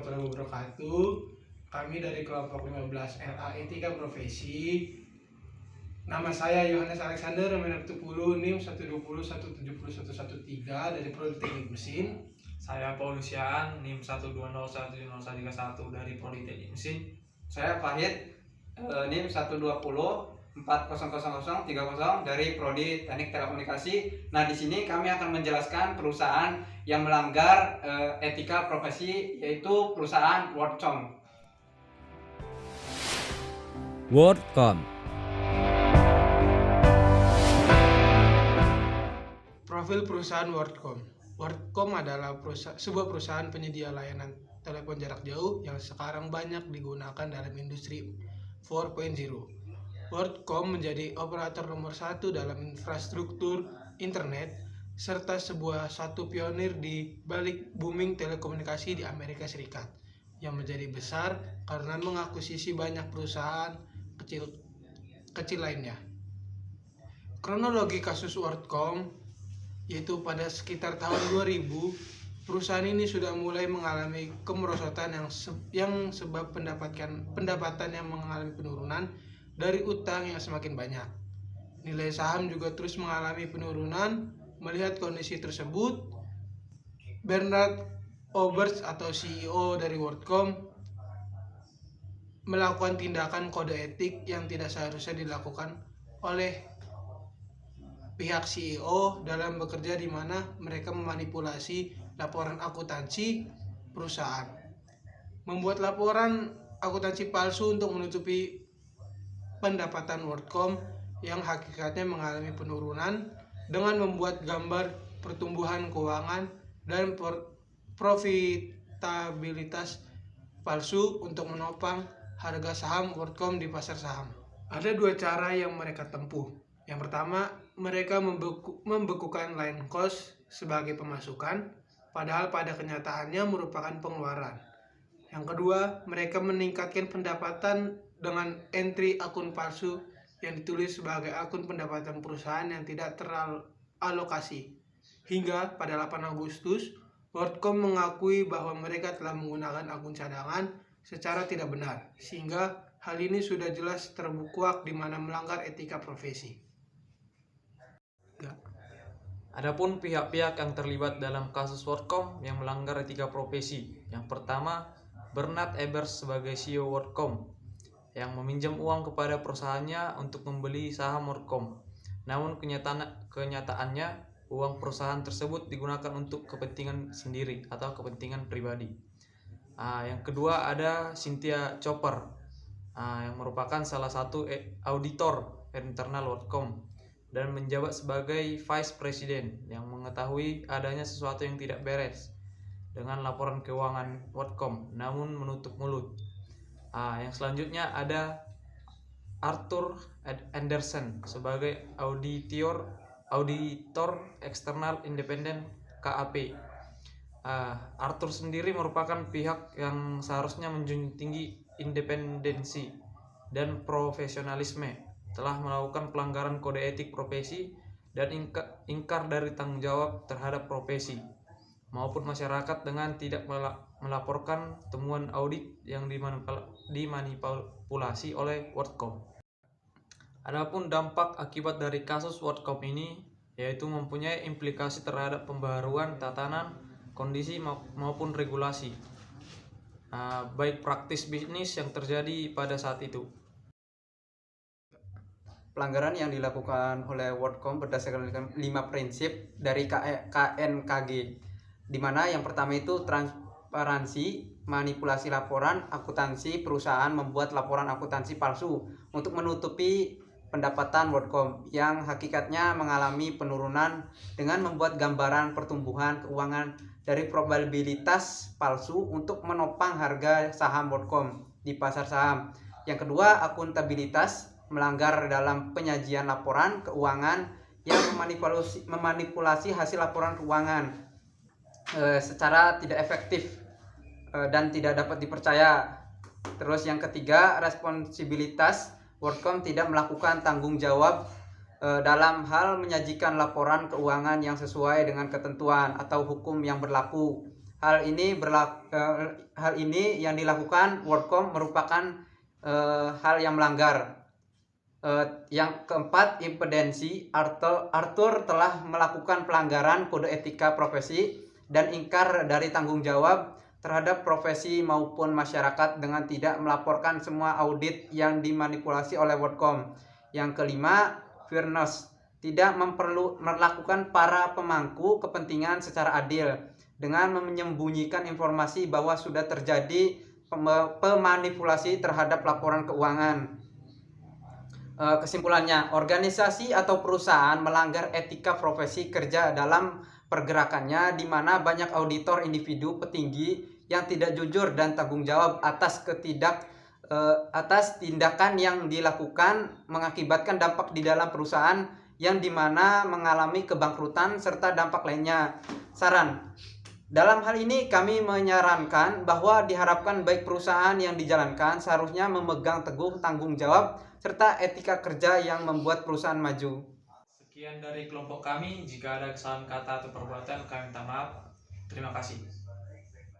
warahmatullahi wabarakatuh. Kami dari kelompok 15 LA Etika Profesi. Nama saya Yohanes Alexander, nomor 10 NIM 120170113 dari Prodi Teknik Mesin. Saya Paulusiaan, NIM 120100131 dari Prodi Teknik Mesin. Saya Fahid, NIM 120400030 dari Prodi Teknik Telekomunikasi. Nah, di sini kami akan menjelaskan perusahaan yang melanggar etika profesi, yaitu perusahaan WorldCom. WorldCom. Profil perusahaan WorldCom. WorldCom adalah sebuah perusahaan penyedia layanan telepon jarak jauh yang sekarang banyak digunakan dalam industri 4.0. WorldCom menjadi operator nomor 1 dalam infrastruktur internet serta satu pionir di balik booming telekomunikasi di Amerika Serikat yang menjadi besar karena mengakuisisi banyak perusahaan kecil lainnya. Kronologi kasus WorldCom yaitu pada sekitar tahun 2000, perusahaan ini sudah mulai mengalami kemerosotan yang sebab pendapatan yang mengalami penurunan dari utang yang semakin banyak. Nilai saham juga terus mengalami penurunan. Melihat kondisi tersebut, Bernard Oberst atau CEO dari WorldCom melakukan tindakan kode etik yang tidak seharusnya dilakukan oleh pihak CEO dalam bekerja, di mana mereka memanipulasi laporan akuntansi perusahaan, membuat laporan akuntansi palsu untuk menutupi pendapatan WorldCom yang hakikatnya mengalami penurunan dengan membuat gambar pertumbuhan keuangan dan profitabilitas palsu untuk menopang harga saham WorldCom di pasar saham. Ada dua cara yang mereka tempuh. Yang pertama, mereka membekukan line cost sebagai pemasukan, padahal pada kenyataannya merupakan pengeluaran. Yang kedua, mereka meningkatkan pendapatan dengan entry akun palsu yang ditulis sebagai akun pendapatan perusahaan yang tidak teralokasi. Hingga pada 8 Agustus, WorldCom mengakui bahwa mereka telah menggunakan akun cadangan secara tidak benar, sehingga hal ini sudah jelas terkuak di mana melanggar etika profesi. Adapun pihak-pihak yang terlibat dalam kasus WorldCom yang melanggar etika profesi. Yang pertama, Bernard Oberst sebagai CEO WorldCom yang meminjam uang kepada perusahaannya untuk membeli saham WorldCom. Namun kenyataannya uang perusahaan tersebut digunakan untuk kepentingan sendiri atau kepentingan pribadi. Yang kedua ada Cynthia Chopper yang merupakan salah satu auditor internal WorldCom dan menjabat sebagai Vice President yang mengetahui adanya sesuatu yang tidak beres dengan laporan keuangan WorldCom namun menutup mulut. Yang selanjutnya ada Arthur Anderson sebagai auditor eksternal independen KAP. Arthur sendiri merupakan pihak yang seharusnya menjunjung tinggi independensi dan profesionalisme, telah melakukan pelanggaran kode etik profesi dan ingkar dari tanggung jawab terhadap profesi maupun masyarakat dengan tidak melaporkan temuan audit yang dimanipulasi oleh WorldCom. Adapun dampak akibat dari kasus WorldCom ini yaitu mempunyai implikasi terhadap pembaharuan tatanan, kondisi maupun regulasi, baik praktis bisnis yang terjadi pada saat itu. Pelanggaran yang dilakukan oleh WorldCom berdasarkan 5 prinsip dari KNKG, di mana yang pertama itu transparansi, manipulasi laporan akuntansi perusahaan, membuat laporan akuntansi palsu untuk menutupi pendapatan WorldCom yang hakikatnya mengalami penurunan dengan membuat gambaran pertumbuhan keuangan dari probabilitas palsu untuk menopang harga saham WorldCom di pasar saham. Yang kedua, akuntabilitas, melanggar dalam penyajian laporan keuangan yang memanipulasi hasil laporan keuangan secara tidak efektif dan tidak dapat dipercaya. Terus yang ketiga, responsibilitas, WorldCom tidak melakukan tanggung jawab dalam hal menyajikan laporan keuangan yang sesuai dengan ketentuan atau hukum yang berlaku. Hal ini yang dilakukan WorldCom merupakan hal yang melanggar. Yang keempat, impedensi. Arthur telah melakukan pelanggaran kode etika profesi dan ingkar dari tanggung jawab terhadap profesi maupun masyarakat dengan tidak melaporkan semua audit yang dimanipulasi oleh WorldCom. Yang kelima, fairness. Tidak melakukan para pemangku kepentingan secara adil dengan menyembunyikan informasi bahwa sudah terjadi pemanipulasi terhadap laporan keuangan. Kesimpulannya, organisasi atau perusahaan melanggar etika profesi kerja dalam pergerakannya, di mana banyak auditor individu petinggi yang tidak jujur dan tanggung jawab atas tindakan yang dilakukan mengakibatkan dampak di dalam perusahaan yang dimana mengalami kebangkrutan serta dampak lainnya. Saran. Dalam hal ini kami menyarankan bahwa diharapkan baik perusahaan yang dijalankan seharusnya memegang teguh tanggung jawab serta etika kerja yang membuat perusahaan maju. Sekian dari kelompok kami. Jika ada kesalahan kata atau perbuatan, kami minta maaf. Terima kasih.